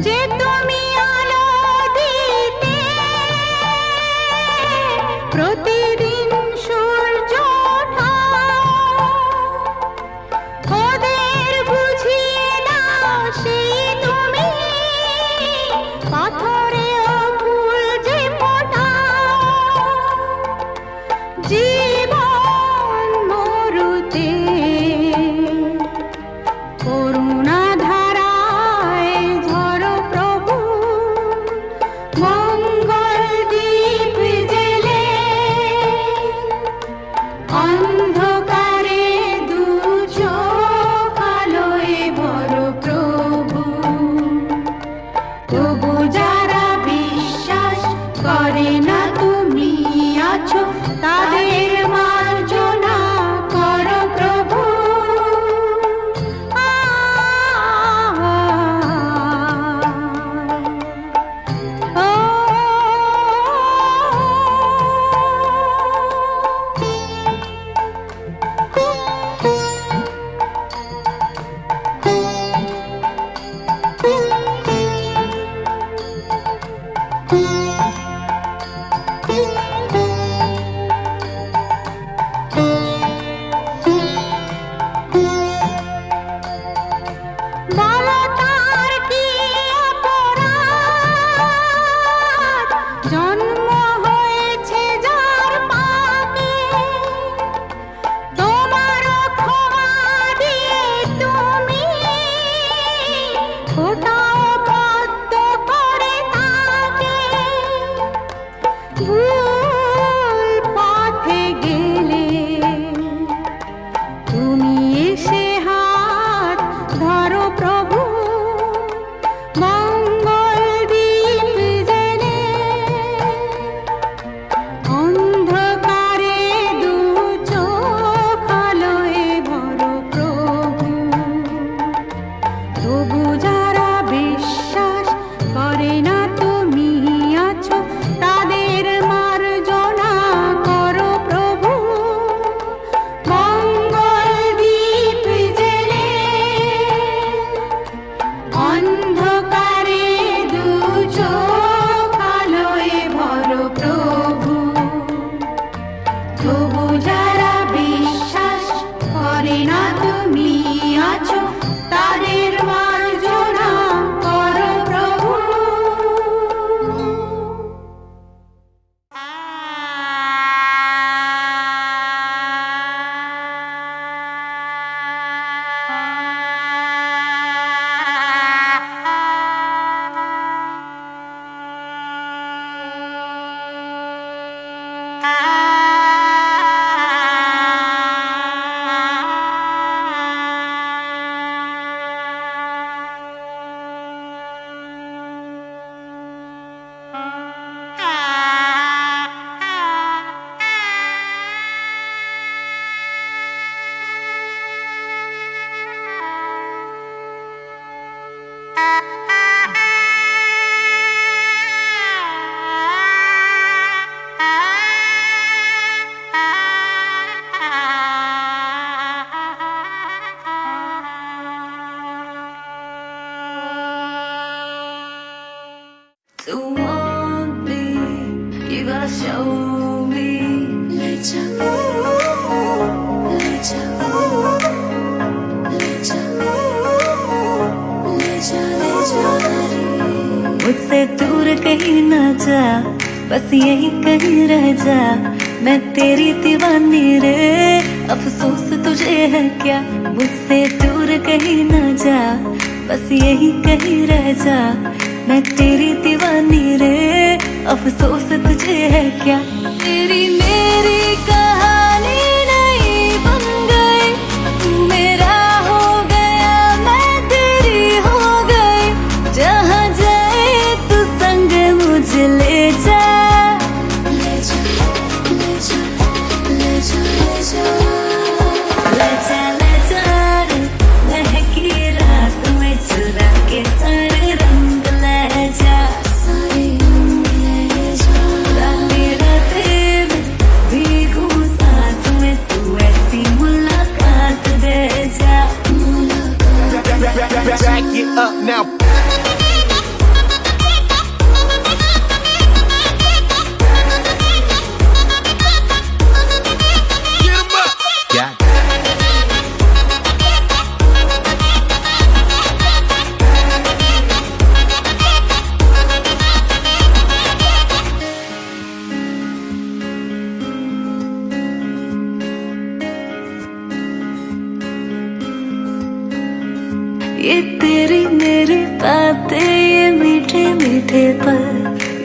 যে তুমি আলো দিতে প্রতিদিন সূর্য ওঠা, ওদের বুঝিয়ে দাও সেই তুমি পাথরেও ফুল যে ফোটাও। জীবন মরুতে করুণা ধারায় ঝরো প্রভু, মঙ্গল দীপ জেলে অন্ধকারে দু চোখ আলোয় ভরো প্রভু। তবু যারা বিশ্বাস করে না তুমি আছো, তাদের মার্জনা করো প্রভু। বলো তার কি অপরাধ, জন্ম হয়েছে যার পাপে, তোমার ক্ষমা দিয়ে তুমি ফোটাও পদ্ম করে তাকে। ভুল পথে গেলে তুমি এসে হাত ধরো প্রভু, মঙ্গল দীপ জেলে অন্ধকারে দু চোখ আলোয় ভরো প্রভু। তবু যারা বিশ্বাস করে না তুমি আছো, তাদের মার্জনা করো প্রভু। মঙ্গল দীপ জেলে অন্ধকারে দু চোখ আলোয় ভরো প্রভু। তবু যারা বিশ্বাস করে না তুমি আছো, তাদের মার্জনা করো প্রভু। To want me, you gotta show me. Lecha, lecha, lecha, lecha, lecha, मुझसे दूर कहीं ना जा, बस यही कहीं रह जा। मैं तेरी दीवानी रे, अफसोस तुझे है क्या। मुझसे दूर कहीं ना जा, बस यही कहीं रह जा। मैं तेरी दीवानी रे, अफसोस तुझे है क्या। तेरी मेरी कहानी नहीं बन गई, तू मेरा हो गया, मैं तेरी हो गई। जहाँ जाए तू संग मुझे ले जा। lecha, lecha, lecha, lecha. ले जा रे, महकी रात में चुरा के सारे रंग ले जा। सारे रंग ले जा। रातें रातें में भीगू साथ में, तू ऐसी मुलाकात दे जा। मुलाकात Back it up now. तेरी मेरी बातें ये मीठे मीठे पल,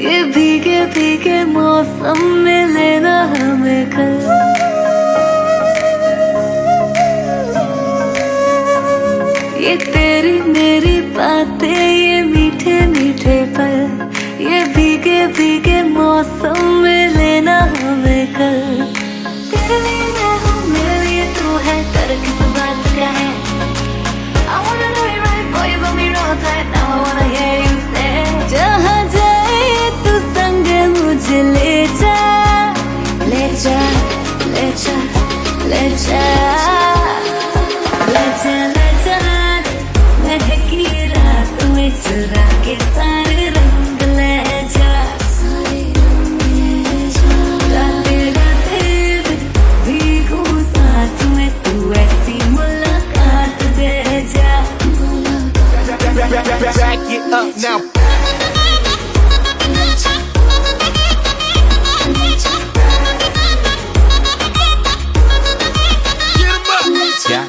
ये भीगे भीगे मौसम में लेना हमें कल। ये तेरी मेरी बातें ये मीठे मीठे पल, ये भीगे भीगे मौसम में लेना हमें कल। तेरे लिए मैं हूँ, मेरे लिए तू है, कर किस बात का है। I wanna know you right, boy, you got me real tight. Now I wanna hear you say, जहाँ जाए तू संग मुझे ले जा, ले जा, ले जा, ले जा, ले जा, ले जा। महकी रात में चुरा के सारे रंग ले जा, सारे रंग ले जा। गाते गाते भीगू साथ में तू ऐसी मुलाकात दे जा। Back it up now. Get 'em up. Yeah.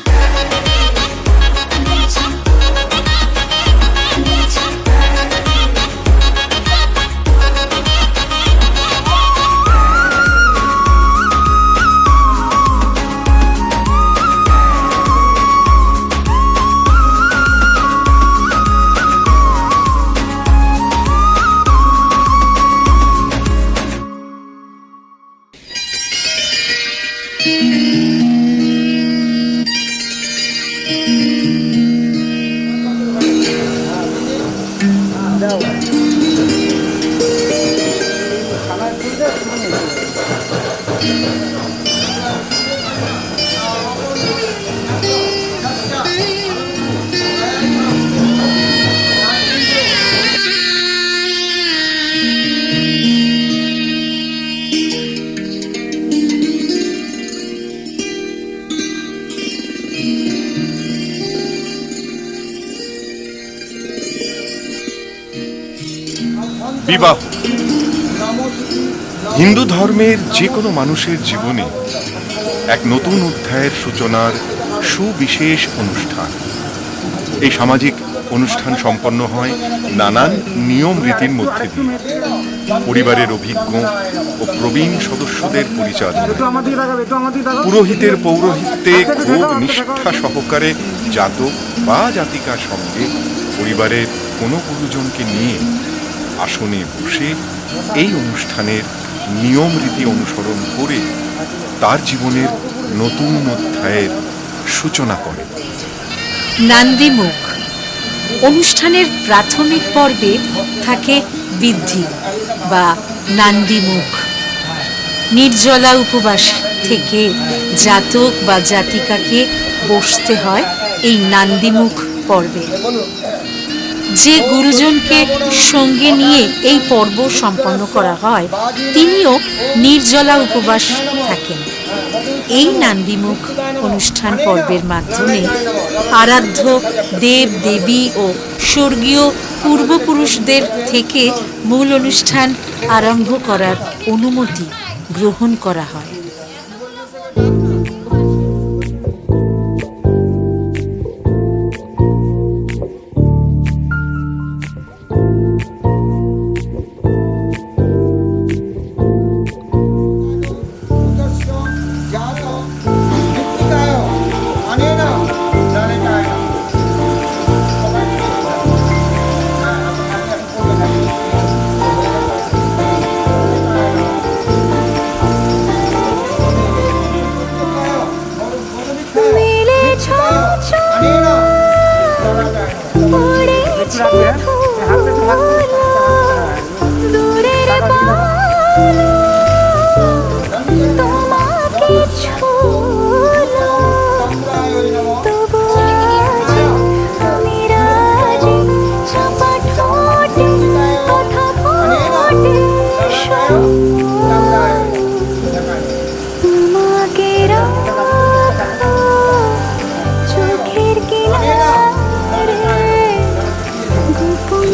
বিবাহ হিন্দু ধর্মের যে কোনো মানুষের জীবনে এক নতুন অধ্যায়ের সূচনার সুবিশেষ অনুষ্ঠান। এই সামাজিক অনুষ্ঠান সম্পন্ন হয় নানান নিয়ম রীতির মধ্যে দিয়ে, পরিবারের অভিজ্ঞ ও প্রবীণ সদস্যদের পরিচালনায়, পুরোহিতের পৌরোহিত্যে খুব নিষ্ঠা সহকারে জাতক বা জাতিকার সঙ্গে পরিবারের কোনো গুরুজনকে নিয়ে আসনে বসে এই অনুষ্ঠানের নিয়ম রীতি অনুসরণ করে তার জীবনের নতুন অধ্যায়ের সূচনা করে। নান্দিমুখ অনুষ্ঠানের প্রাথমিক পর্বে থাকে বিদ্ধি বা নান্দিমুখ। নির্জলা উপবাস থেকে জাতক বা জাতিকাকে বসতে হয় এই নান্দিমুখ পর্বে। যে গুরুজনকে সঙ্গে নিয়ে এই পর্ব সম্পন্ন করা হয় তিনিও নির্জলা উপবাস থাকেন। এই নান্দিমুখ অনুষ্ঠান পর্বের মাধ্যমে আরাধ্য দেব দেবী ও স্বর্গীয় পূর্বপুরুষদের থেকে মূল অনুষ্ঠান আরম্ভ করার অনুমতি গ্রহণ করা হয়। চোখের কিনারে গোপন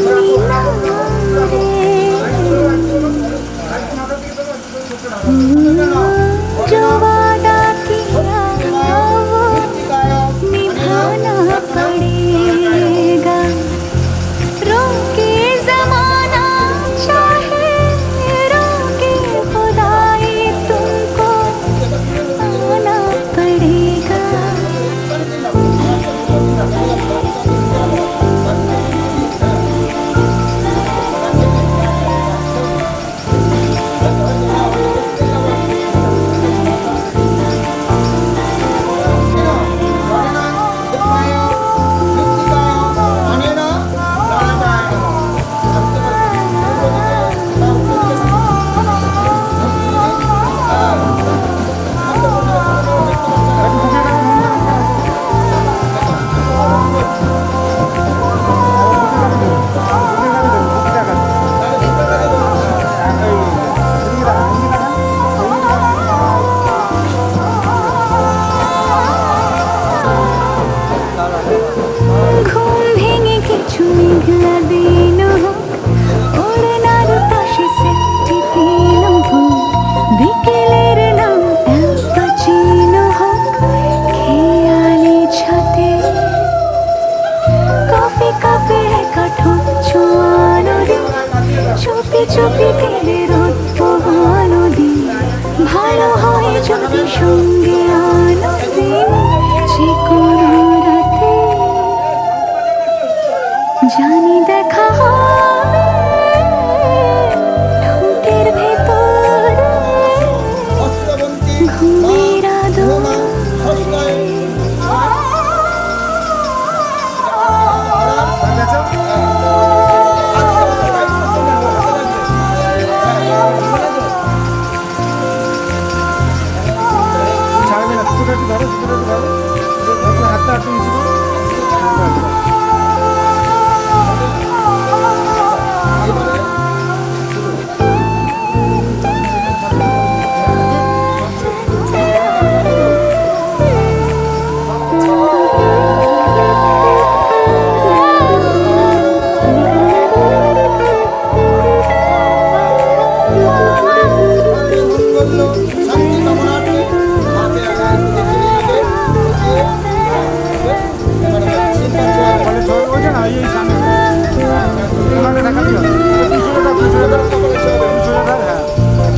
জানি দেখা হবে ঠোঁটের ভেতরে ঘুমের আদরে।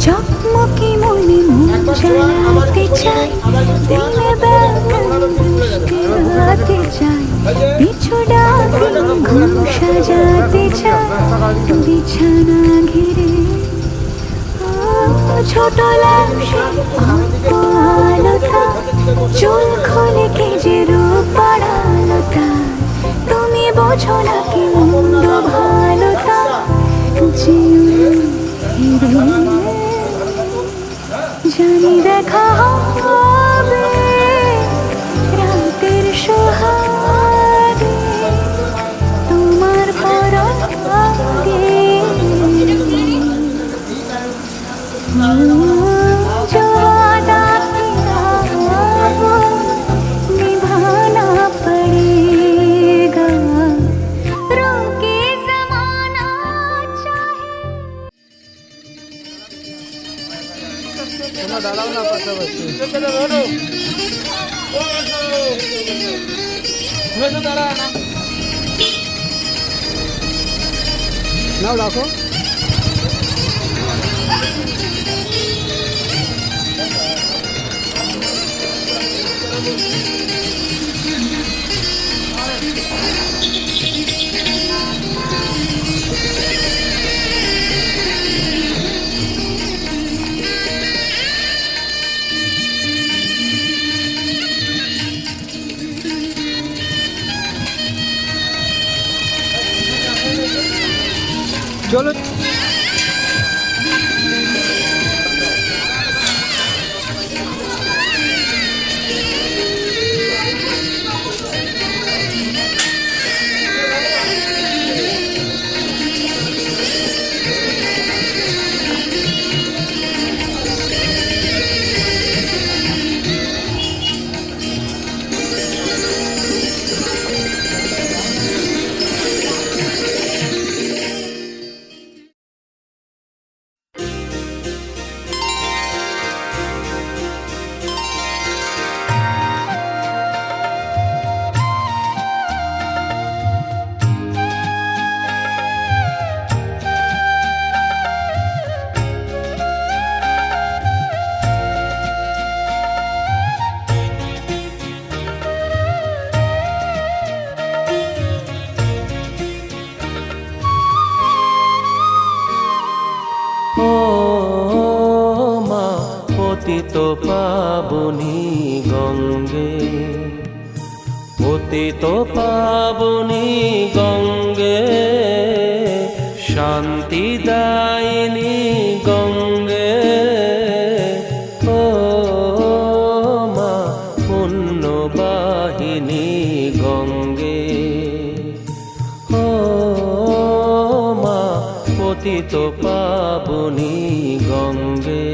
চকমকি মনে মন জানাতে চাই, দিনে বেলা বৃষ্টি রাতে চাই, পিছু ডাকে ঘুম সাজাতে চাই বিছানা ঘিরে। ছোট লাশে আলোটা চুল খোলে কে যে রূপ বাড়ালোটা, তুমি বোঝো না কি মন্দ ভালোটা জানি দেখা হবে রাতের সোহাগে তোমার পরাগে। जाना निभाना पड़ेगा, रोके ज़माना चाहे। চলো পতিত পাবনী গঙ্গে, পতিত পাবনী গঙ্গে, শান্তিদায়িনী গঙ্গে। ও মা পুণ্যবাহিনী গঙ্গে, ও মা পতিত পাবনী গঙ্গে।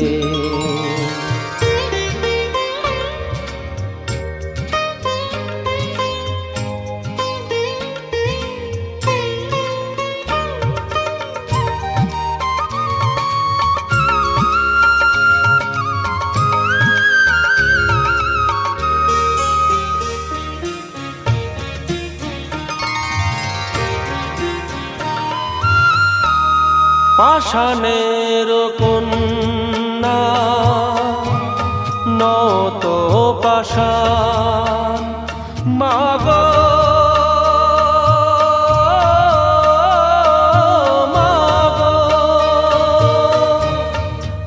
পাষাণের কন্যা নত পাষাণ মাগো,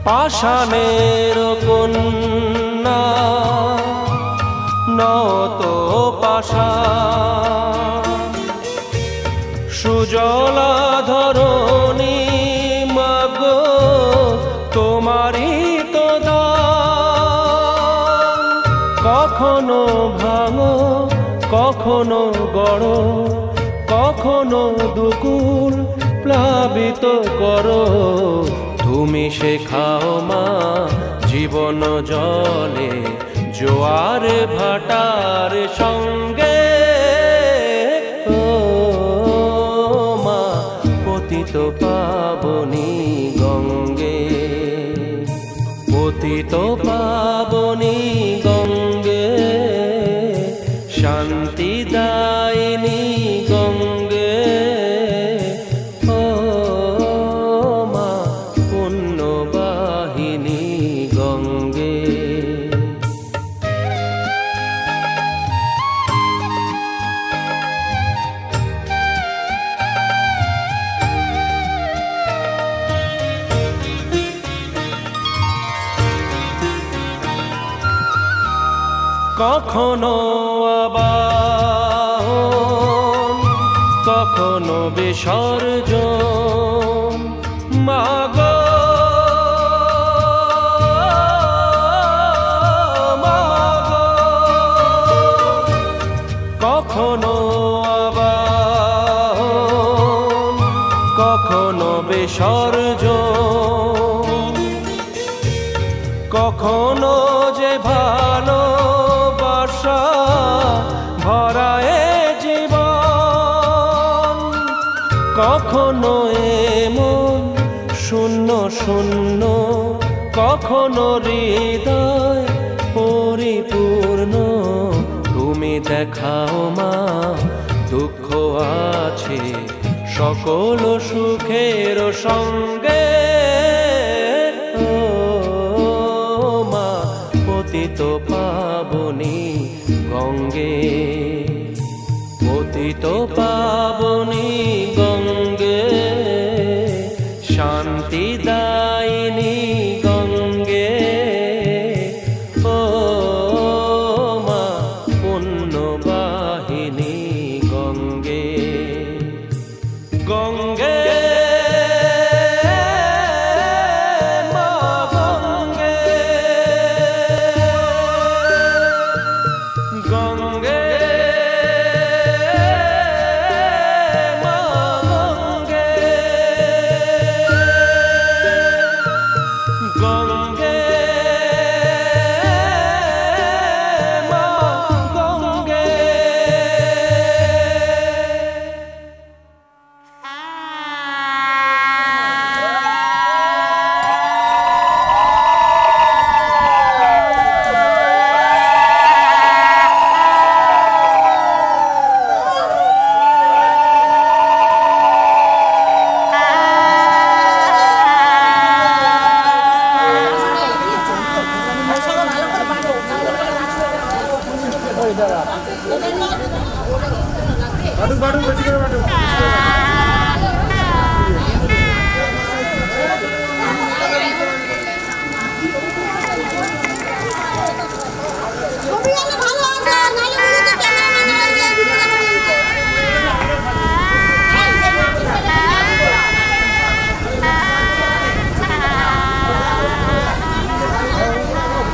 পাষাণের কন্যা নত পাষাণ, সুজলা ধরণী মাগো তোমারই তো দান। কখনো ভাঙো কখনো গড়ো, কখনো দুকুল প্লাবিত করো, তুমি শেখাও মা জীবন জলে জোয়ার ভাটার সঙ্গে। ও মা পতিত পাবনী গঙ্গে, পতিত পাবনী গঙ্গে, শান্তি দায়িনী গঙ্গে। ও মা পুণ্যবাহিনী গঙ্গে। কখনো আবাহন কখনো বিসর্জন, মাগো মাগো। কখনো আবাহন কখনো বিসর্জন, কখনো যে ভালোবাসা ভরায় জীবন, কখনো এমন শূন্য শূন্য, কখনো হৃদয় পরিপূর্ণ। তুমি দেখাও মা দুঃখ আছে সকল সুখের সঙ্গে। ও মা পতিত পাবনী গঙ্গে, পতিত পাবনী গঙ্গে, শান্তি দায়িনী গঙ্গে। ও মা পুণ্যবাহিনী গঙ্গে, গঙ্গে মা গঙ্গে, গঙ্গে মা গঙ্গে, গঙ্গে মা গঙ্গে।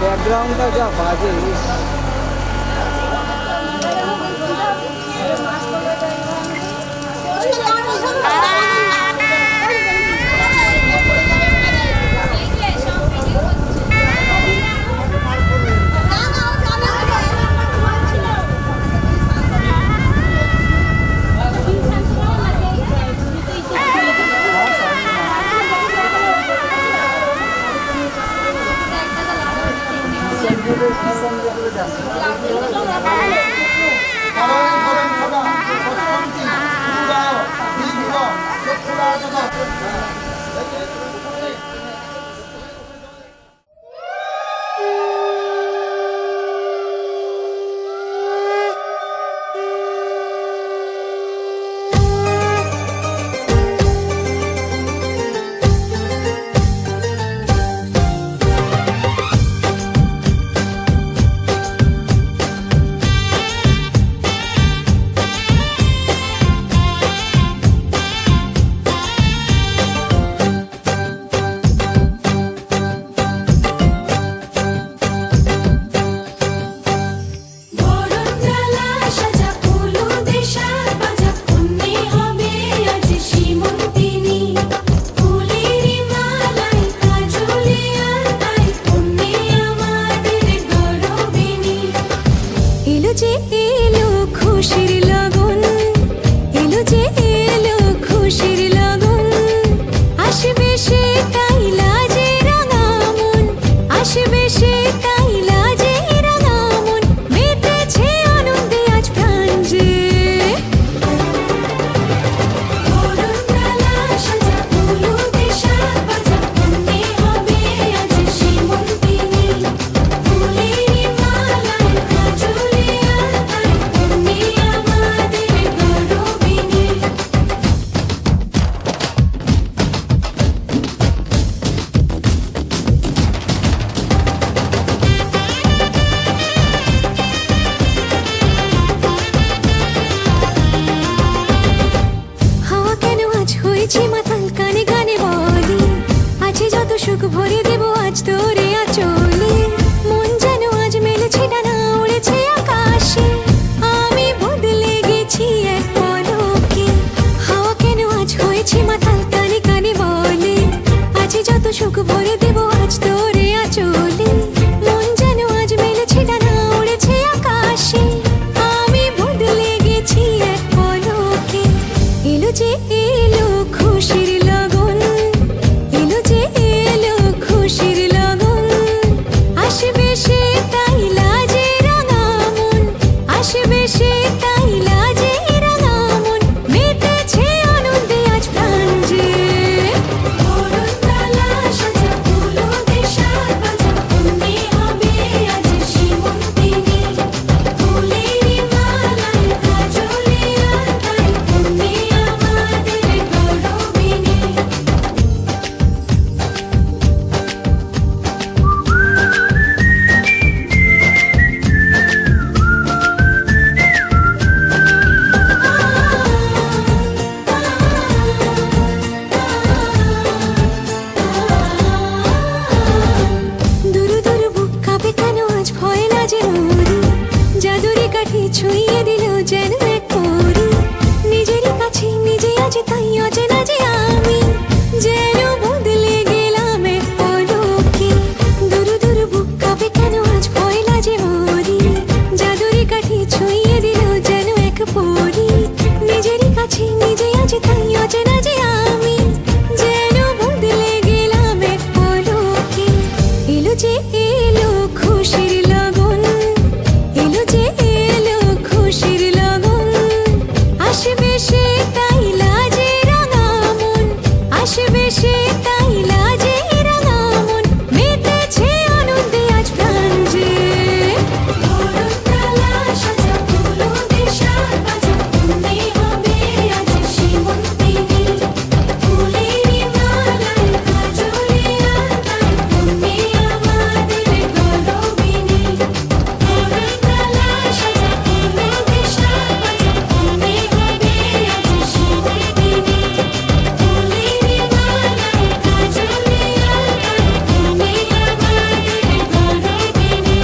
ব্যাকগ্রাউন্ডটা যা বাজে। হয়েছি মাতাল কানে কানে বলি আছে যত সুখ ভরে দেব আজ তোরে আচলে মন যেন আজ মেলেছে ডানা উড়েছে আকাশে আমি বদলে গেছি এক পলকে হাওয়া কেন আজ হয়েছে মাতাল কানে কানে বলে আছে যত সুখ ভরে দেব আজ তোরে আচলে মন যেন আজ মেলেছে ডানা উড়েছে আকাশে আমি বদলে গেছি এক পলকে এলো যে এলো খুশির লগন এলো যে এলো খুশির লগন আসবে সে তাই লাজে রাঙা মন আসবে সে তাই লাজে রাঙা মন মেতেছে আনন্দে আজ প্রাণ যে অরুণতলা সাজা ফুলো দেশার বাজা অন্যে হবে আজ সীমন্তিনী ফুলেরই মালায় কাজলে আর তাই অন্যে আমাদের গৌরবিনী দুরু দুরু বুক কাঁপে কেন আজ ভয় লাজে মরি জাদুরি কাঠি ছুঁয়ে দিল যেন এক পরি নিজেরই কাছে নিজে আছে তাই অচেনা যে আমি যেন বদলে গেলাম এক পলকে দুরু দুরু বুক কাঁপে কেন আজ ভয় লাজে মরি জাদুরি কাঠি ছুঁয়ে দিল যেন এক পরি নিজেরই কাছে নিজে আছে তাই অচেনা যে আমি যেন বদলে গেলাম এক পলকে এলো যে এলো খুশির লগন এলো যে এলো খুশির লগন আসবে সে তাই লাজে রাঙা মন আসবে সে তাই লাজে রাঙা মন মেতেছে আনন্দে আজ প্রাণ যে অরুণতলা সাজা ফুলো দেশার বাজা অন্যে হবে আজ সীমন্তিনী ফুলেরই মালায় কাজলে আর তাই অন্যে আমাদের গৌরবিনী অরুণতলা সাজা ফুলো দেশার বাজা অন্যে হবে আজ সীমন্তিনী ফুলেরই মালায় কাজলে আর তাই অন্যে আমাদের গৌরবিনী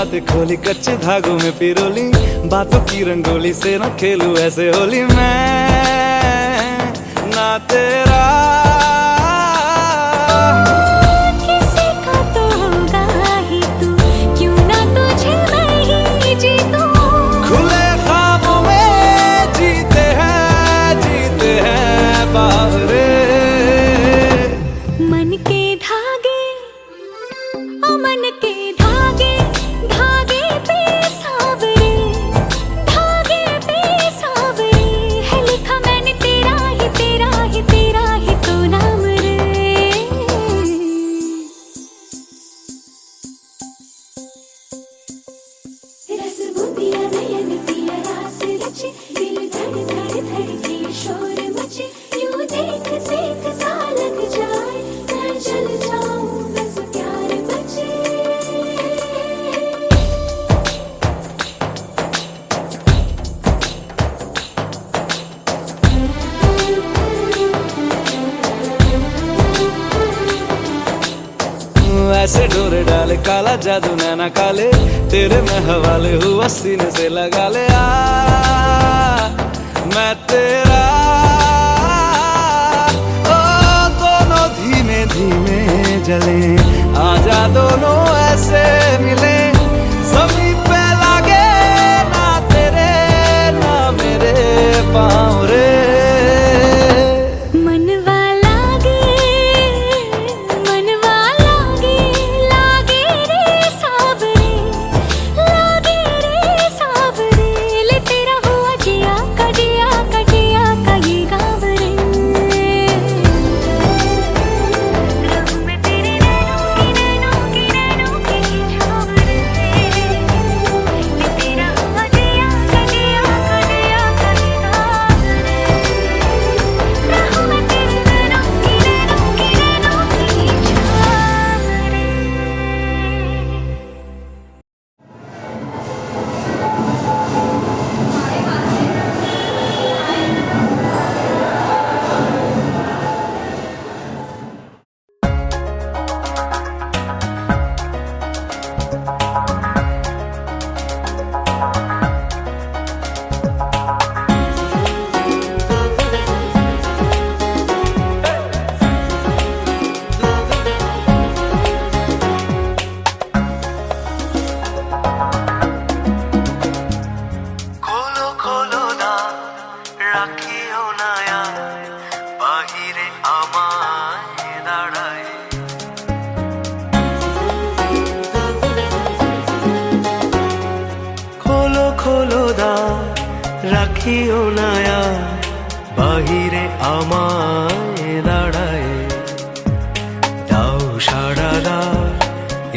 बातें खोली कच्चे धागों में पिरोली बातों की रंगोली से न खेलूं ऐसे होली मैं ना तेरा किसी का तो होगा ही तू क्यों ना तुझे मैं ही जीतूं खुले ख्वाबों में जीते हैं बावरे मन के धागे ओ मन के धागे धागे पे सावरे है लिखा मैंने तेरा ही तो नाम रे रस बुंदिया नयन पिया रास रचे दिल धड़ धड़ धड़के शोर मचे यूं देख सेक सा लग जाए मैं जल जाऊं बस प्यार बचे ऐसे डोरे डाले काला जादू नैना काले तेरे में हवाले हुआ सीने से लगा ले मैं तेरा ओ दोनों धीमे धीमे जले आजा दोनों ऐसे मिले जमीन पे लागे ना तेरे ना मेरे पाँव रे मनवा लागे लागे रे सावरे ले तेरा हुआ जिया का ये गाँव रे रहूं मैं तेरे नैनों की छाँव रे ले तेरा हुआ जिया का ये गाँव रे रहूं मैं तेरे नैनों की छाँव रे খোলো খোলো না রাখিও নায়া বাহিরে আমায় দাঁড়ায় খোলো খোলো দা রাখিও নায়া বাহিরে আমায় দাঁড়ায় দাও সাড়া দাও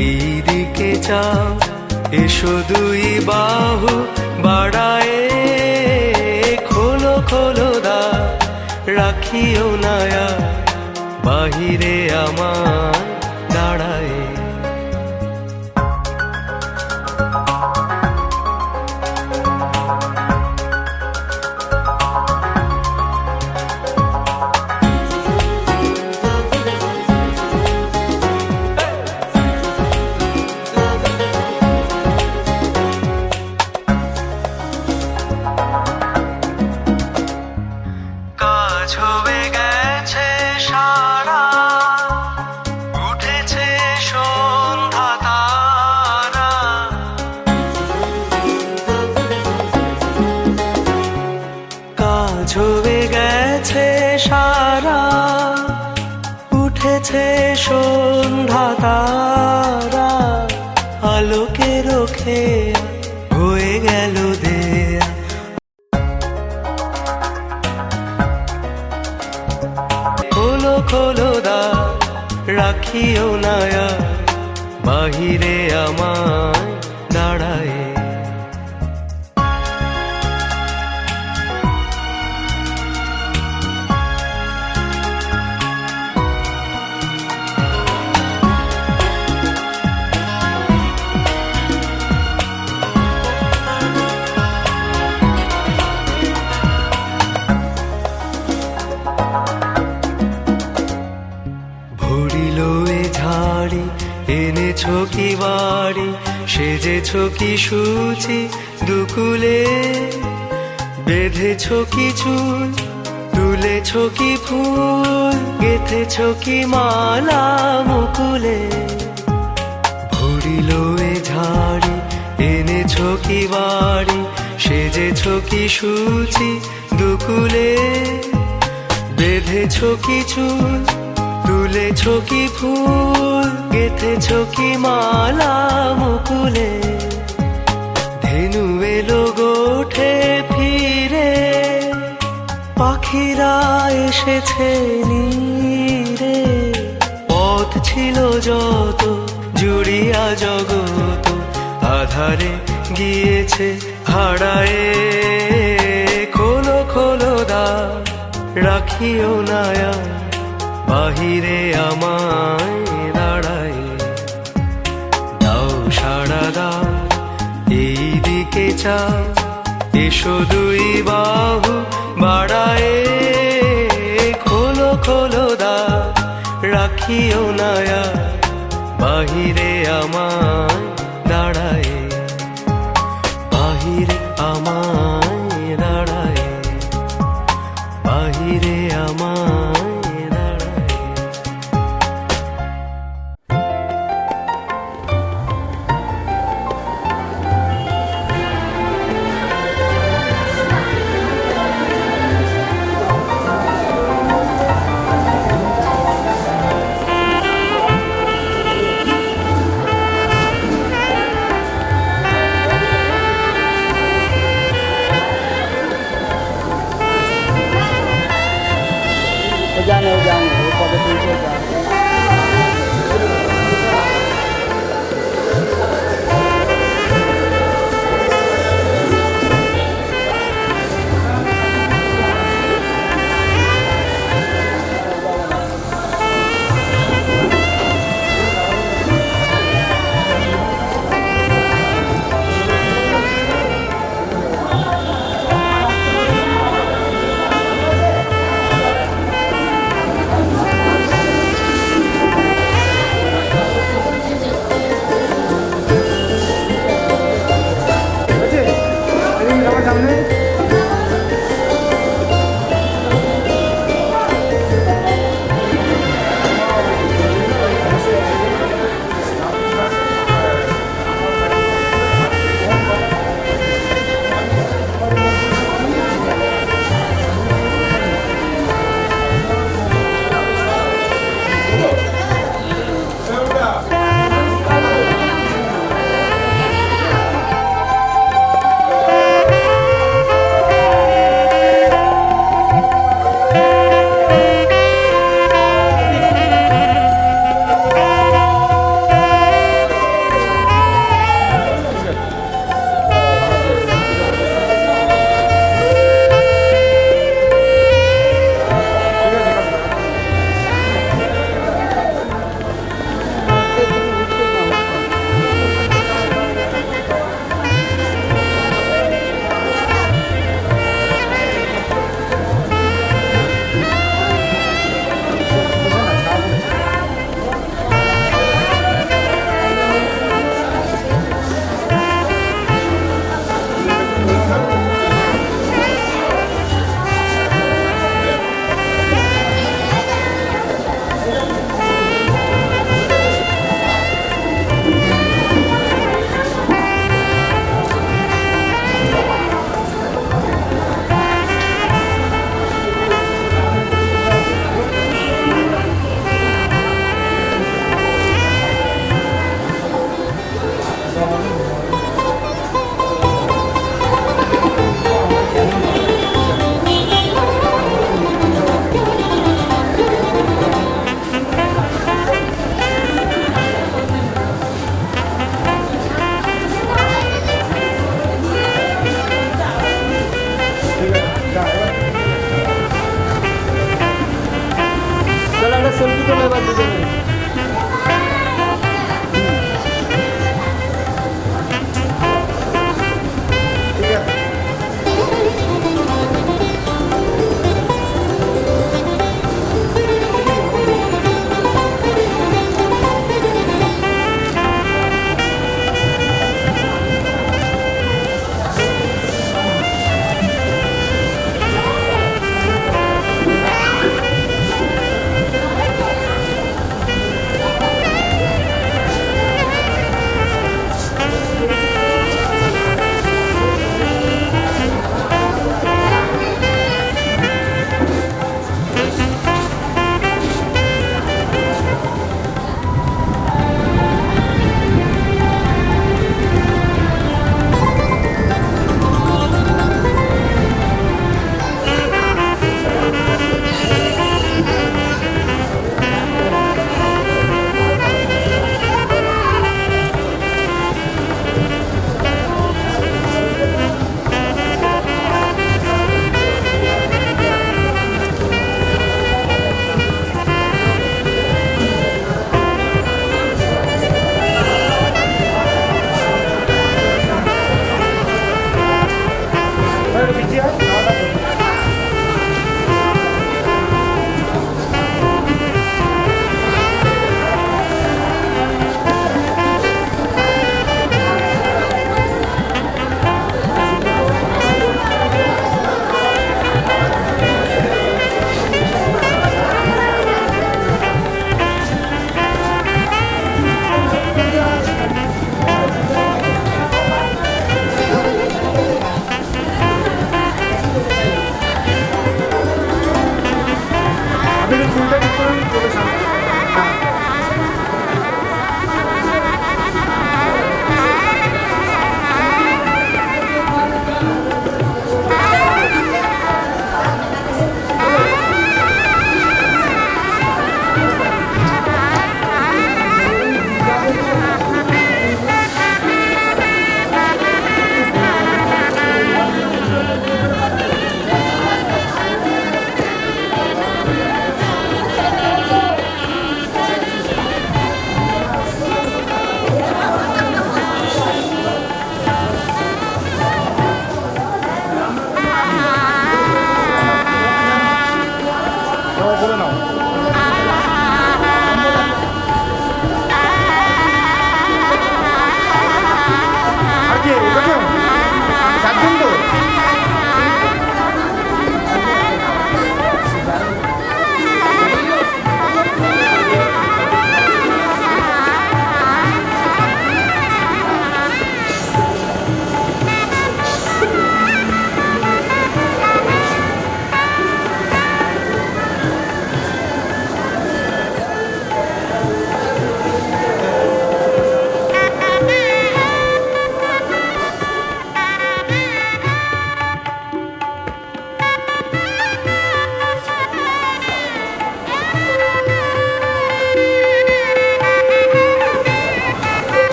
এই দিকে চাও এসো দুই বাহু বাড়ায় খোলো খোলো দা রাখিও নায়া বাহিরে আমার দাঁড়ায় কাজ হয়ে গেছে সারা উঠেছে সন্ধ্যা তারা কাজ হয়ে গেছে সারা উঠেছে সন্ধ্যা তারা আলোকে রোখে হয়ে গেল দেয়া খোলো খোলো দা রাখিও নায়া বাহিরে আমায় দাঁড়ায় ভরিল এ ঝাড়ি এনেছো কি বাড়ি, সেজেছো কি সূচি দুকুলে, বেঁধেছো কি চুল, তুলেছো কি ফুল, গেঁথেছো কি মালা মুকুলে। ভরিল এ ঝাড়ি, এনেছো কি বাড়ি, সেজেছো কি সূচি দুকুলে, বেঁধেছো কি চুল, তুলেছো কি ফুল, গেঁথেছো কি মালা মুকুলে। ধেনু এলো গোঠে ফিরে, পাখিরা এসেছে নীরে, পথ ছিল যত জুড়িয়া জগত, আধারে গিয়েছে হারায়ে। খোলো খোলো দ্বার, রাখিও নায়া, বাহিরে আমায় দাঁড়ায়। দাও সাড়া দাও, এই দিকে চাও, এসো দুই বাহু বাড়ায়। খোলো খোলো দ্বার, রাখিও নায়া, বাহিরে আমায় দাঁড়ায়, বাহিরে আমায় দাঁড়ায়, বাহিরে আমায় দাঁড়ায়।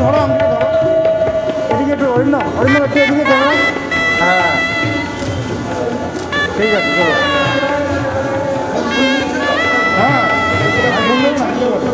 ধরো, আঙুলটা ধরো। এদিকে একটু অরিন্দম, অরিন্দম একটু এদিকে ক্যামেরা। হ্যাঁ, ঠিক আছে, চলো। হ্যাঁ, আর বললেও না, কি বলো?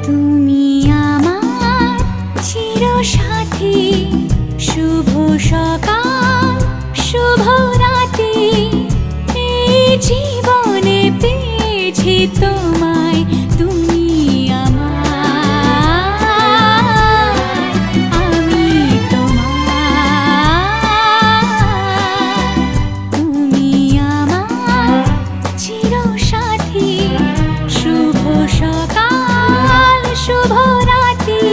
তুমি আমার চিরসাথী, শুভ সকাল শুভ রাতি, এই জীবনে পেয়েছি তোমায়, তুমি আমার, আমি তোমার। তুমি আমার চিরসাথী, শুভ সকাল শুভ রাতি,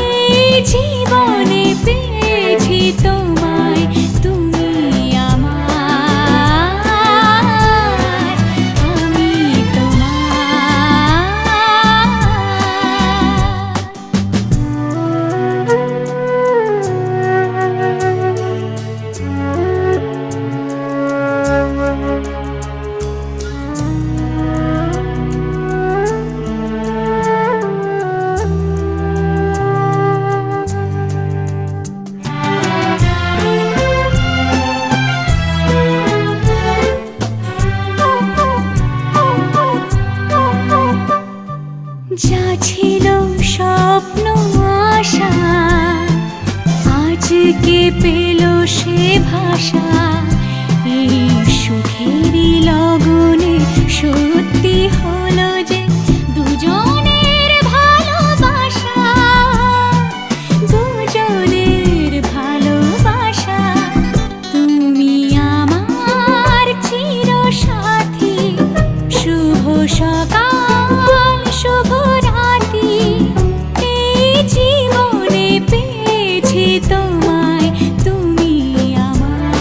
এই জীবনে পেয়েছি তোমায়, তুমি আমার, আমি যা ছিল স্বপ্ন আশা, আজকে পেল সে ভাষা, এই সুখেরই লগনে সত্যি হলো যে দুজনের ভালোবাসা, দুজনের ভালোবাসা। তুমি আমার চিরসাথী, শুভ সকাল শুভ রাতি, এই জীবনে পেয়েছি তোমায়, তুমি আমার,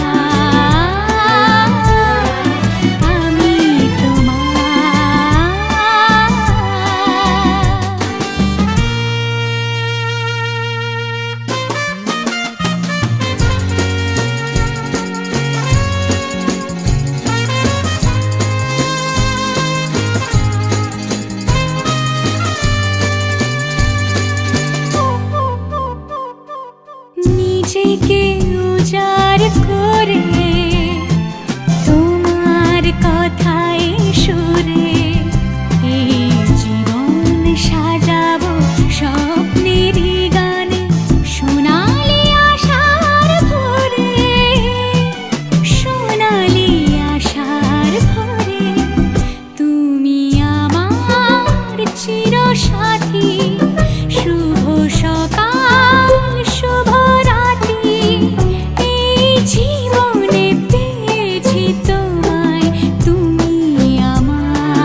আমি নিজেকে উজাড় করে তোমার কথায় সুরে, এই জীবন সাজাবো স্বপ্নেরই গানে, সোনালি আশার ভোরে, সোনালি আশার ভোরে। তুমি আমার চিরসাথী, শুভ সকাল শুভ রাতি, এই জীবনে পেয়েছি তোমায়, তুমি আমার,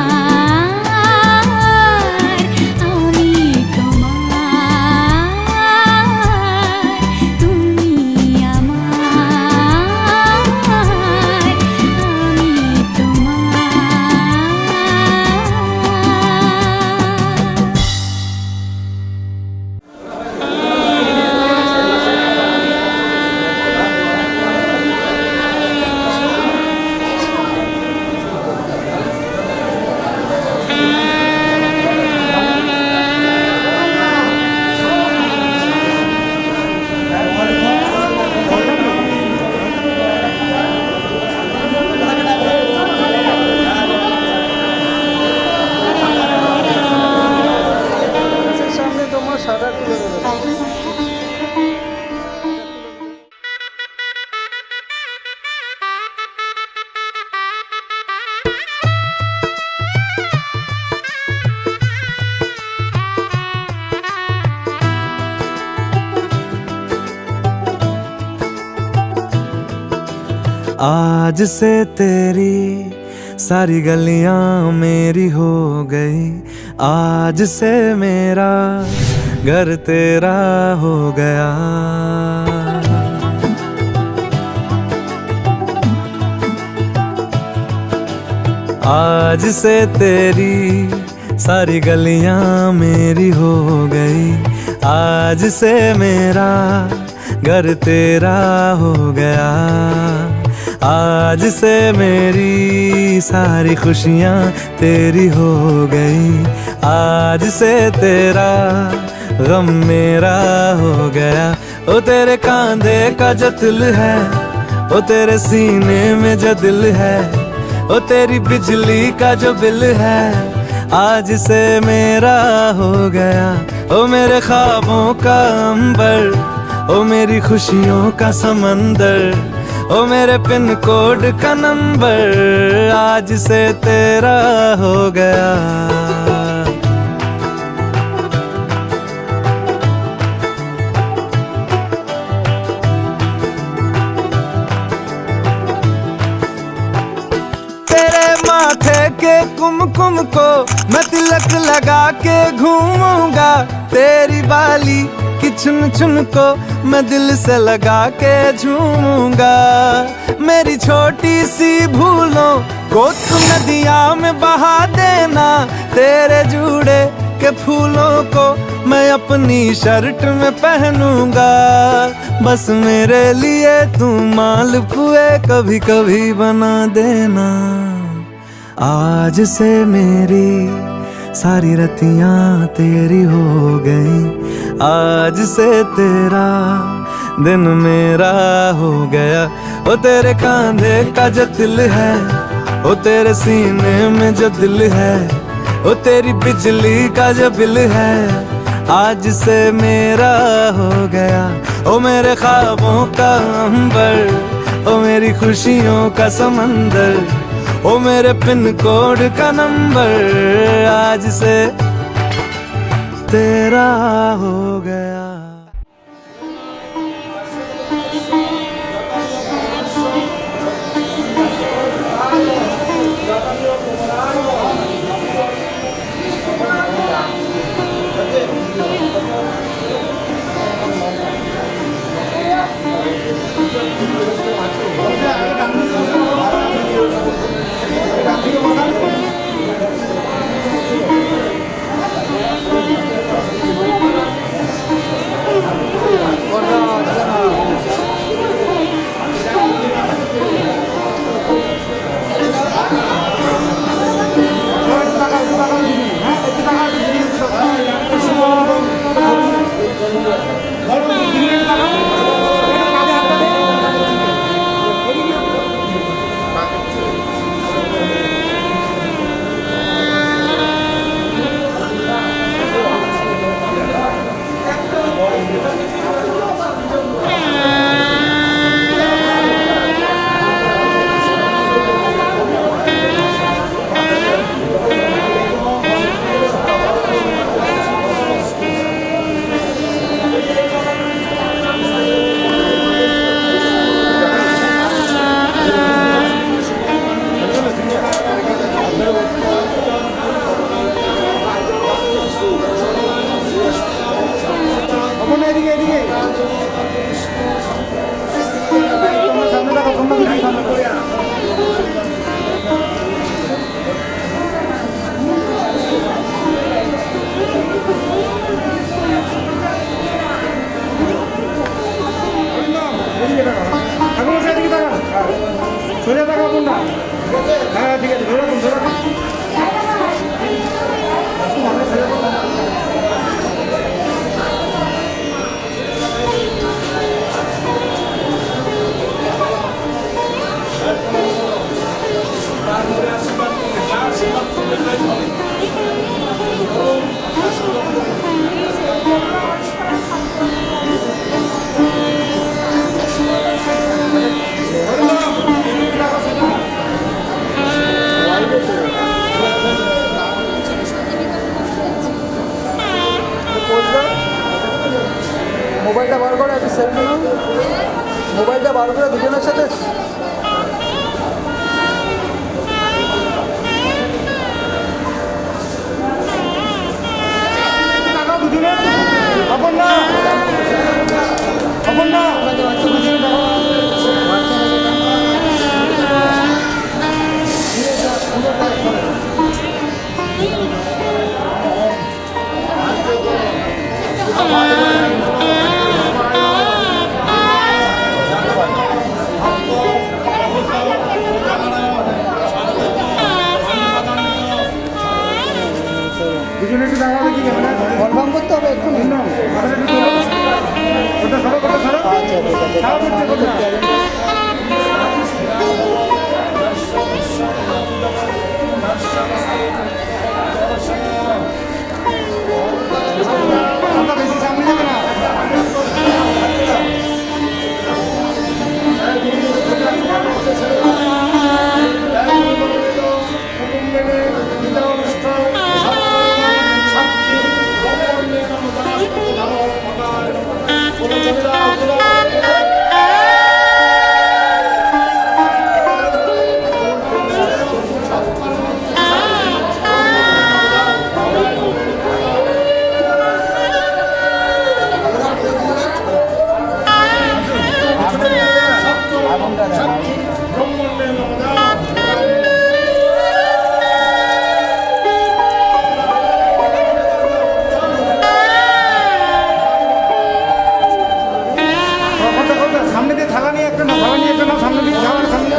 আমি তোমার। তুমি আমার, আমি তোমার। आज से तेरी सारी गलियां मेरी हो गई, आज से मेरा घर तेरा हो गया। आज से तेरी सारी गलियां मेरी हो गई, आज से मेरा घर तेरा हो गया। आज से मेरी सारी खुशियां तेरी हो गई, आज से तेरा गम मेरा हो गया। ओ तेरे कांधे का जो दिल है, ओ तेरे सीने में जो दिल है, ओ तेरी बिजली का जो बिल है, आज से मेरा हो गया। ओ मेरे ख्वाबों का अंबर, ओ मेरी खुशियों का समंदर, ओ मेरे पिन कोड का नंबर, आज से तेरा हो गया। तेरे माथे के कुमकुम को मैं तिलक लगा के घूमूंगा, तेरी बाली की चुन चुन को मैं दिल से लगा के झूमूंगा। मेरी छोटी सी भूलों को तू नदिया में बहा देना, तेरे जूड़े के फूलों को मैं अपनी शर्ट में पहनूंगा। बस मेरे लिए तू मालपुए कभी कभी बना देना। आज से मेरी सारी रतियां तेरी हो गई, आज से तेरा दिन मेरा हो गया। ओ तेरे कांधे का जो दिल है, ओ तेरे सीने में जो दिल है, ओ तेरी बिजली का जो बिल है, आज से मेरा हो गया। ओ मेरे ख्वाबों का अंबर, ओ मेरी खुशियों का समंदर, ओ मेरे पिन कोड का नंबर, आज से तेरा हो गया। সোজা তাকাবুন না। হ্যাঁ ঠিক আছে, ধরে রাখুন ধরে রাখুন। মোবাইলটা বার করে একটা সেলফি নাও, মোবাইলটা বার করে দুজনের সাথে অপর্ণা অপর্ণা দুজনে একটু দেখা হবে কি কনফার্ম করতে হবে একটু ওটা সরো কথা সরো আচ্ছা করতে আমরা বেশি সামনে যাবে না সামনে দিয়ে থালা নিয়ে একটা না থালা নিয়ে একটা না সামনে দিয়ে থালা সামনে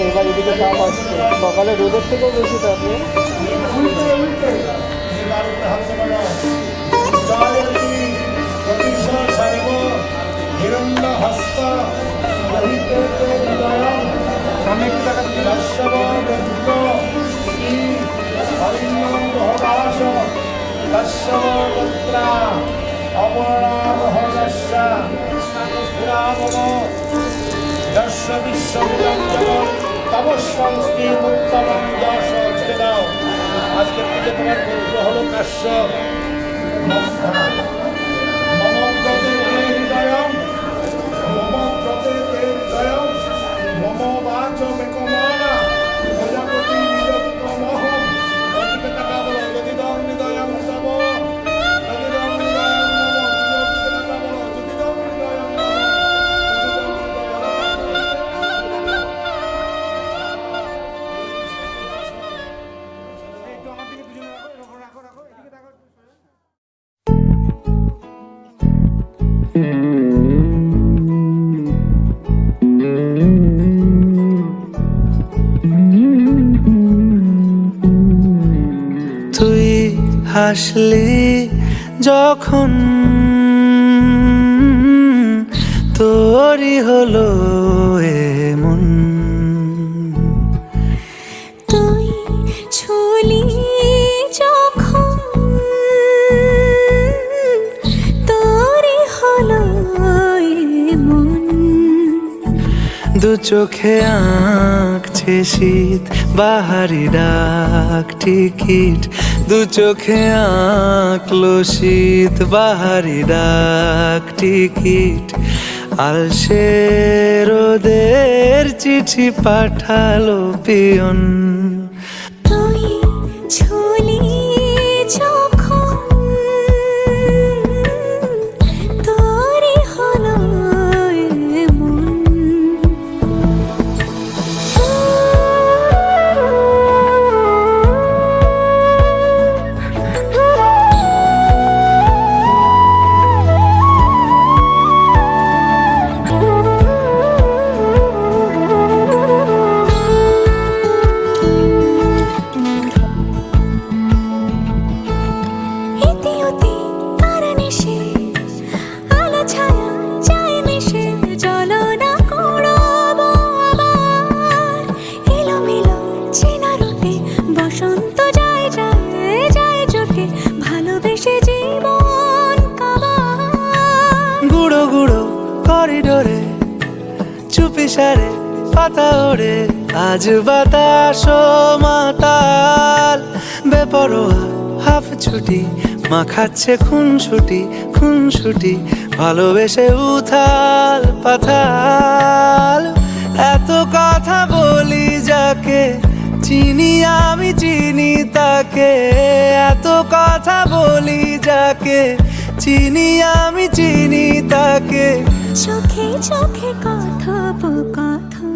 এবার এদিকে চাপ আসছে সকালে রোদের থেকেও বেশি তাপে সামনে একটু দেখা আজকের থেকে তোমার গল্প হলো কাশ্যপ মম বাচ মেকমানা প্রজাপতি নিরুত্তমহম ওদিকে তাকা বলো যদি দম হৃদয়ম তব যদি দম হৃদয়ম নম ওদিকে তাকা বলো যদি দম হৃদয়ম নম একটু আমার দিকে দুজনে রাখো এদিকে তাকাও তুই হাসলি যখন তোরই হলো এমন তুই ছুলি যখন তোরই হলো এমন দু চোখে আঁকছে শীত বাহারি ডাক টিকিট দু চোখে আঁকলো শীত বাহারি ডাক টিকিট আলসে রোদের চিঠি পাঠালো পিয়ন তুই ছুলি যখন তোরই হলো এমন জীবন কাবার গুঁড়ো গুঁড়ো করিডোরে চুপি সারে পাতা ওড়ে আজ বাতাস মাতাল বেপরোয়া হাফ ছুটি মাখাচ্ছে খুনসুটি ভালোবেসে উথাল পাথাল এত কথা বলি যাকে চিনি আমি চিনি তাকে এত কথা বলি যাকে চিনি আমি চিনি তাকে চোখে চোখে কথোপকথন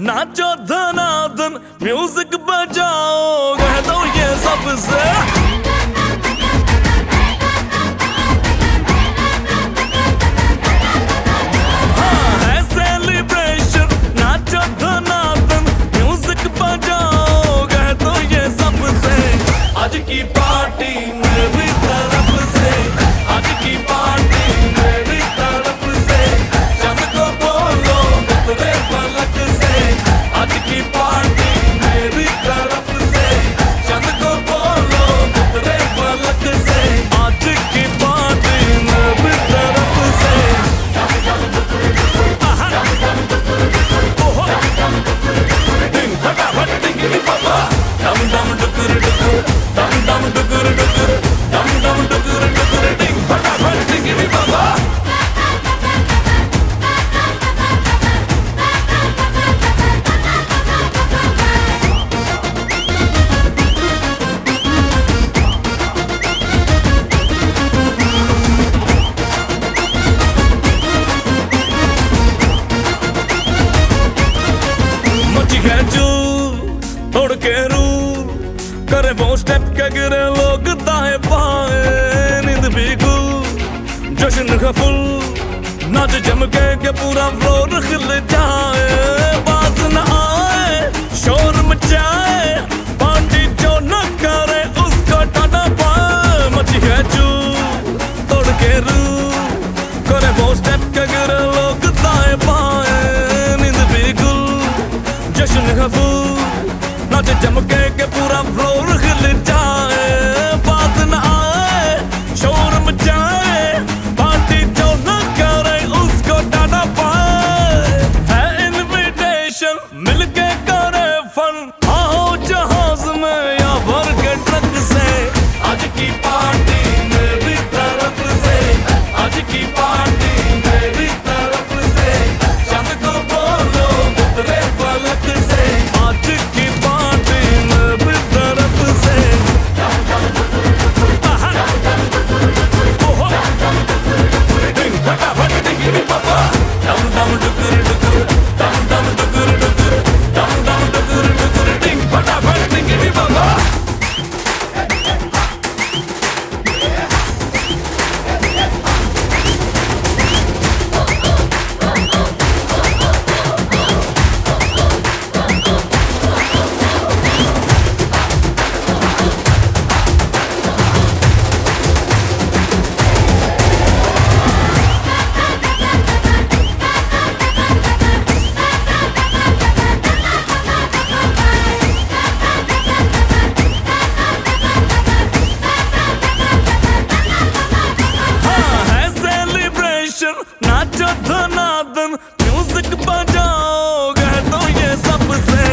नाचो धनाधन म्यूजिक बजाओ कह दो ये सबसे हाँ है सेलिब्रेशन नाचो धनाधन म्यूजिक बजाओ कह दो ये सबसे आज की पार्टी मेरी तरफ से आज की पार्टी मेरी तरफ से चंद को बोलो तेरे पलक से आज की पार्टी मेरी तरफ से चंद को बोलो तेरे पलक से आज की पार्टी मेरी तरफ से आहा ओहो डिंग फटाफट डिंगी पापा डम डम डुकुर डुकुर डम डम डुकुर डुकुर डम डम डुकुर डुकुर डिंग फटाफट डिंगी पापा तोड़ के रू करे वो स्टेप के गिरे लोग दाएं बाएं नींद भी गुल जश्न का फुल नाच जम के पूरा फ्लोर खिल जाए बात न आए शोर मचाए पार्टी जो न करे उसको टाटा पाए मची है चू तोड़ के रू करे वो स्टेप के गिरे लोग दाएं बाएं नींद भी गुल जश्न है फूल नाच जमके के पूरा फ्लोर हिल जाए बात न आए शोर मचाए पार्टी जो न करे उसको डाटा पाए है इनविटेशन मिलके करे फन आओ जहाज में या भर के ट्रक से आज की पार्टी मेरी तरफ से आज की पार्टी मेरी तरफ से चांद को बोलो उतरे फलक से आज की पार्टी मेरी तरफ से आहा। ओहो। डिंग फटाफट डिंगी पापा डम डम डुकुर डुकुर डम डम डुकुर डुकुर डम डम डुकुर डुकुर डिंग फटाफट डिंगी पापा हाँ है सेलिब्रेशन नाचो धनादन म्यूजिक बजाओ कह दो ये सबसे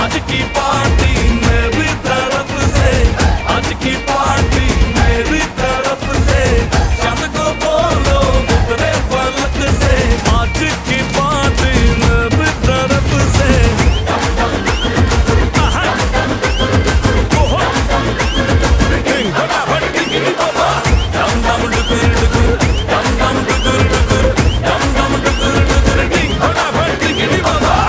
आज की पार्टी मेरी तरफ से आज की पार्टी मेरी तरफ से चांद को बोलो उतरे फलक से आज की पार्टी मेरी तरफ से आहा। ओहो। डिंग फटाफट डिंगी पापा डम डम डुकुर डुकुर डम डम डुकुर डुकुर डम डम डुकुर डुकुर डिंग फटाफट डिंगी पापा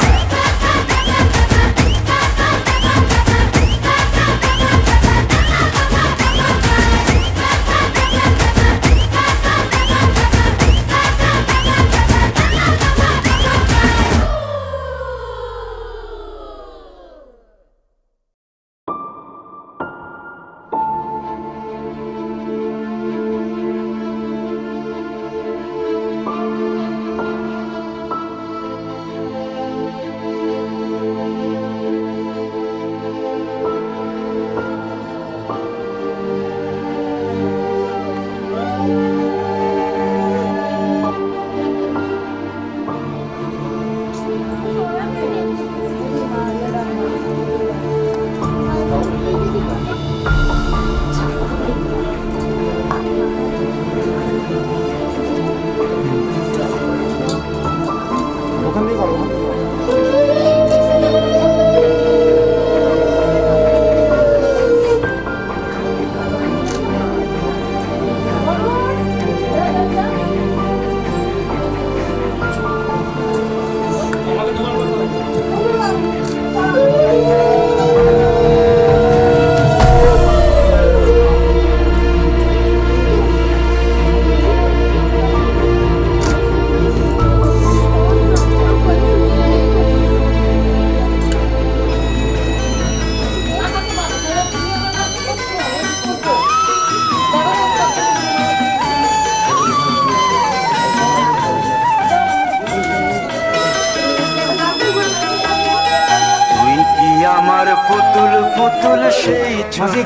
তুই কি আমার পুতুল পুতুল সেই ছবি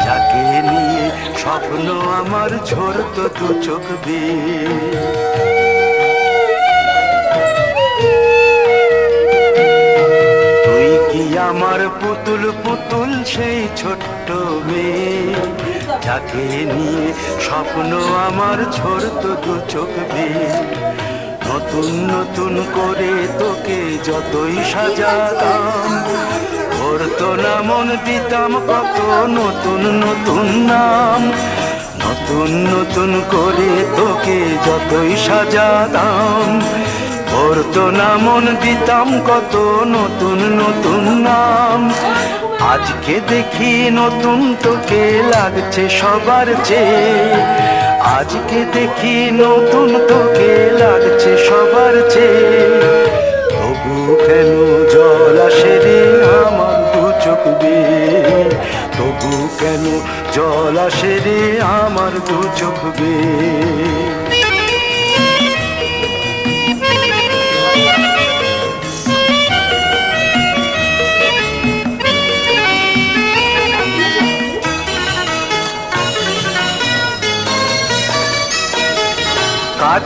যাকে নিয়ে স্বপ্ন আমার ঝরতো দু চোখ বেয়ে। তুই কি আমার পুতুল পুতুল সেই ছোট্ট মেয়ে যাকে নিয়ে স্বপ্ন আমার ঝরতো দু চোখ বেয়ে। নতুন নতুন করে তোকে যতই সাজাতাম ধরতো না মন দিতাম কত নতুন নতুন নাম। নতুন নতুন করে তোকে যতই সাজাতাম ধরতো না মন দিতাম কত নতুন নতুন নাম। আজকে দেখি নতুন তোকে লাগছে সবার চেয়ে আজকে দেখি নতুন তোকে লাগছে সবার চেয়ে। তবু কেন জল আসে রে আমার দু চোখ বেয়ে তবু কেন জল আসে রে আমার দু চোখ বেয়ে।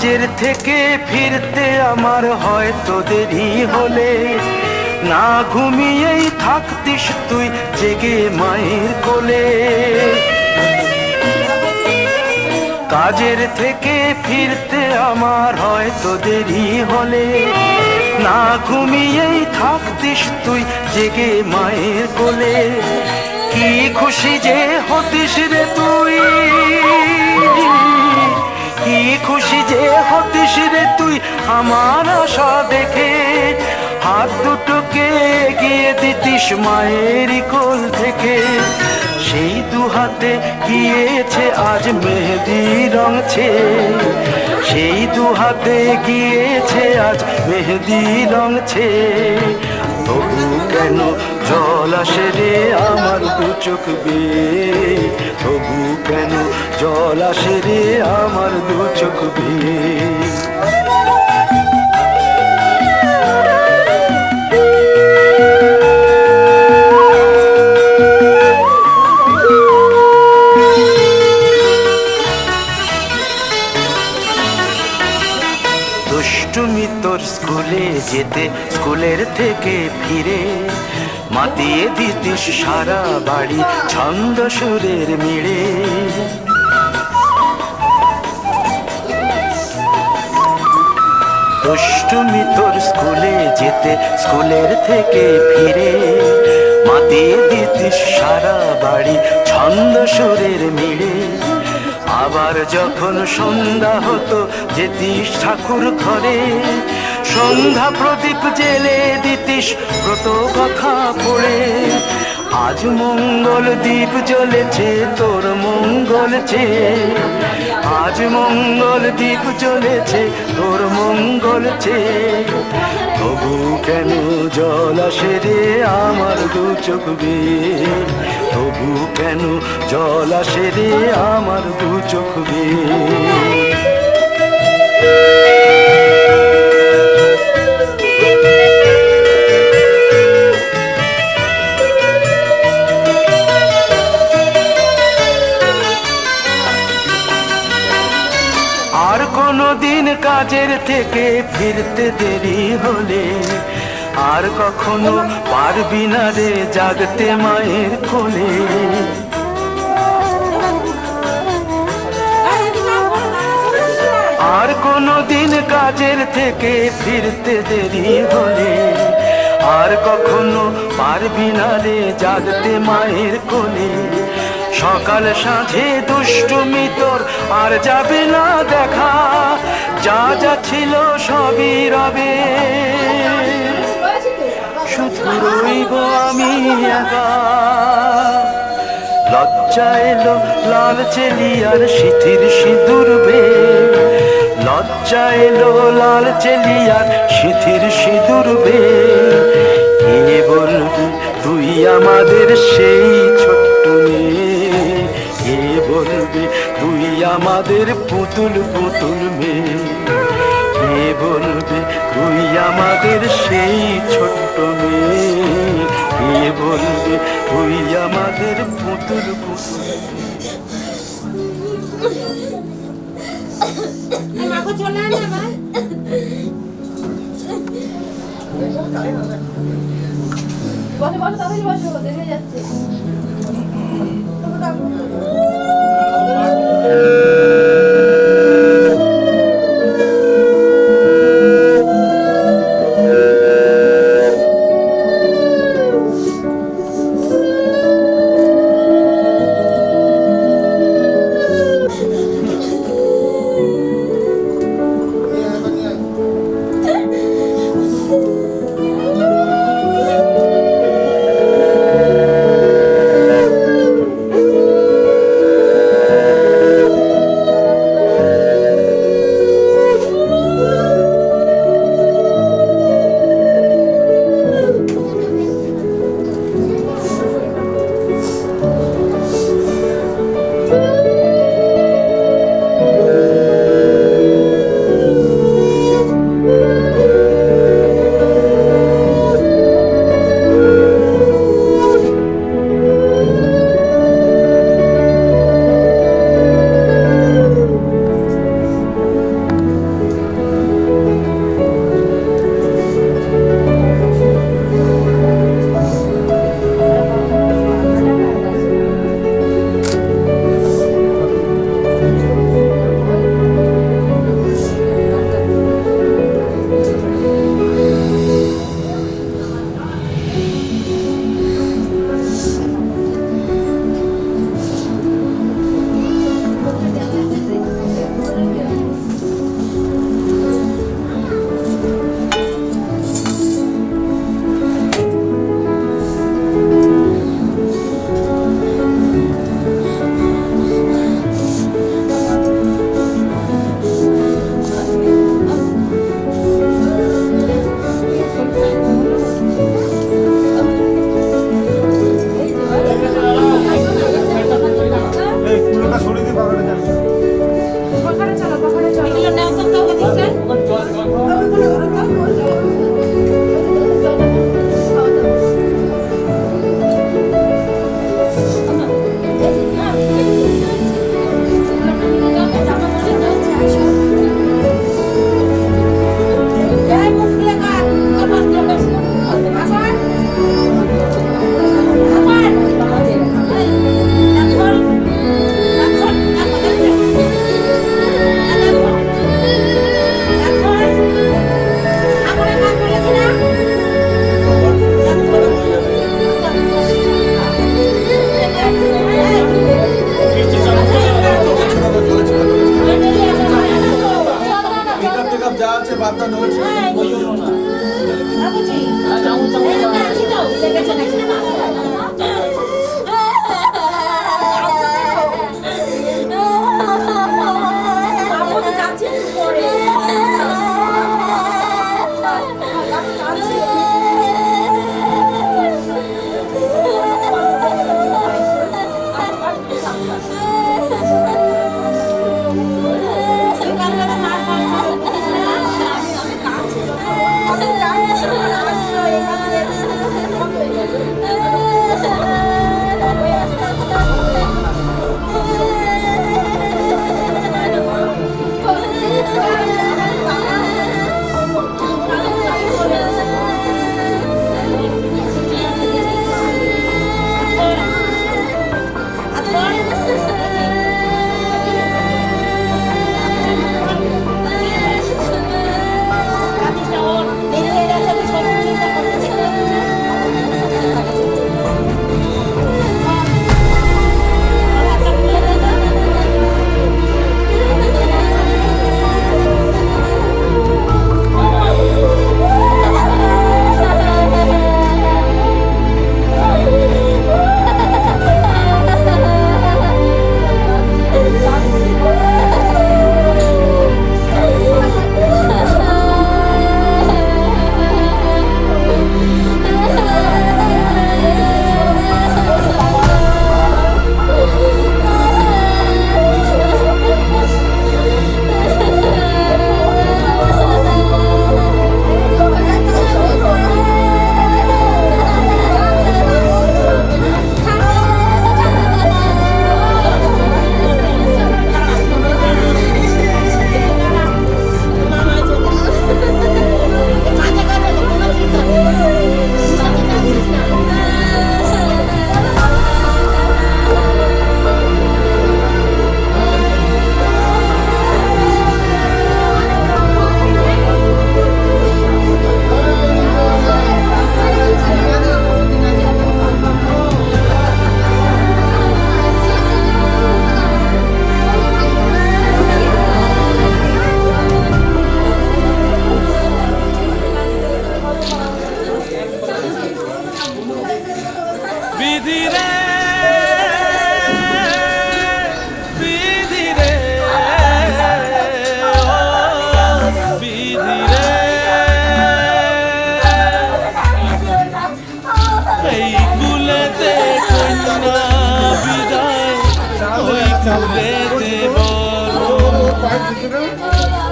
কাজের থেকে ফিরতে আমার হয়তো দেরি হলে না ঘুমিয়েই থাকতিস তুই জেগে মায়ের কোলে। কাজের থেকে ফিরতে আমার হয়তো দেরি হলে না ঘুমিয়েই থাকতিস তুই জেগে মায়ের কোলে। কি খুশি যে হতিস রে তুই, কি খুশি যে হতিস রে তুই আমার আশা দেখে। হাত দুটোকে এগিয়ে দিতিস মায়ের কোল থেকে। সেই দু হাতে গিয়েছে আজ মেহেদি রঙছে, সেই দু হাতে গিয়েছে আজ মেহেদি রঙছে। তবু কেন জল আসে রে আমার দু চোখ বেয়ে, তবু কেন জল আসে রে আমার দু চোখ বেয়ে। দুষ্টুমি তোর স্কুলে যেতে স্কুলের থেকে ফিরে মাতিয়ে দিতিস সারা বাড়ি ছন্দ সুরের মিড়ে। দুষ্টুমি তোর স্কুলে যেতে স্কুলের থেকে ফিরে মাতিয়ে দিতিস সারা বাড়ি ছন্দ সুরের মিড়ে। আবার যখন সন্ধ্যা হতো যেতিস ঠাকুর ঘরে, সন্ধ্যা প্রদীপ জেলে দিতিস ব্রত কথা পড়ে। আজ মঙ্গল দ্বীপ জ্বলেছে তোর মঙ্গল চেয়ে, আজ মঙ্গল দ্বীপ জ্বলেছে তোর মঙ্গল চেয়ে। তবু কেন জল আসে রে আমার দু চোখ বেয়ে, তবু কেন জল আসে রে আমার দু চোখ বেয়ে। আর কোনো দিন কাজের থেকে ফিরতে দেরি হলে আর কখনো পারবি না রে জাগতে মায়ের কোলে। আর কোনো দিন কাজের থেকে ফিরতে দেরি হলে আর কখনো পারবি না রে জাগতে মায়ের কোলে। সকাল সাঁঝে দুষ্টুমি তোর আর যাবে না দেখা, যা যা ছিল সবই রবে, শুধু রইব আমি একা। লজ্জা এলো লাল চেলিয়ার সিথির সিঁদুর বে, লজ্জা এলো লাল চেলিয়ার সিথির সিঁদুর বে। কে বলবি তুই আমাদের সেই ছোট্ট মেয়ে, কে বলবি তুই আমাদের পুতুল পুতুল মেয়ে, কে বলবে তুই আমাদের সেই ছোট্ট মেয়ে, কে বলবে তুই আমাদের পুতুল পুতুল।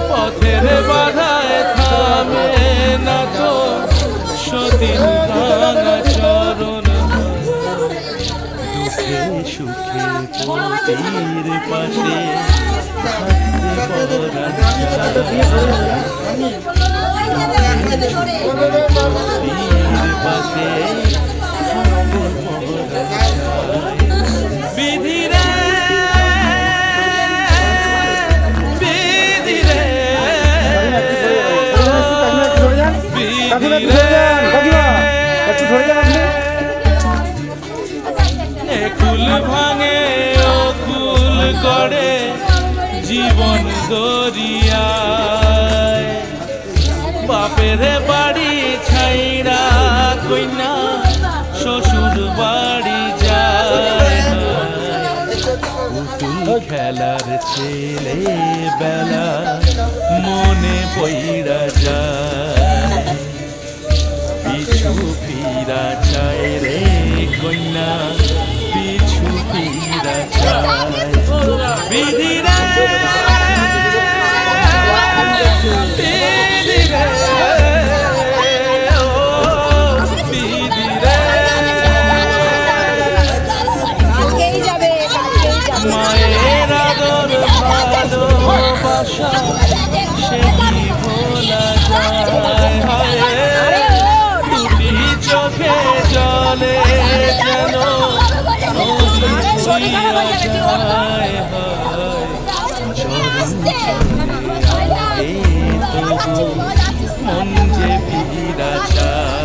পথের বাধায় থামে না তো সতীন ভাঙা চরণ দুঃখে সুখে পতির পাশে পাশে বিধিরে কুল ভাঙে ও কুল করে জীবন দরিয়ায় বাপের বাড়ি ছাইরা কইনা শ্বশুর বাড়ি যায় পুতুল খেলার ছেলে বেলা মনে পইরা যায় পিছু ফিরা চায় রে কন্যা পিছু ফিরা চায় বিধি রে বিধি রে ও বিধি রে মায়ের আদর ভালোবাসা সে কি ভোলা যায় দুটি চোখে জলে যেন নদী বইয়া যায় চরণ তবু মন যে ফিরা যায়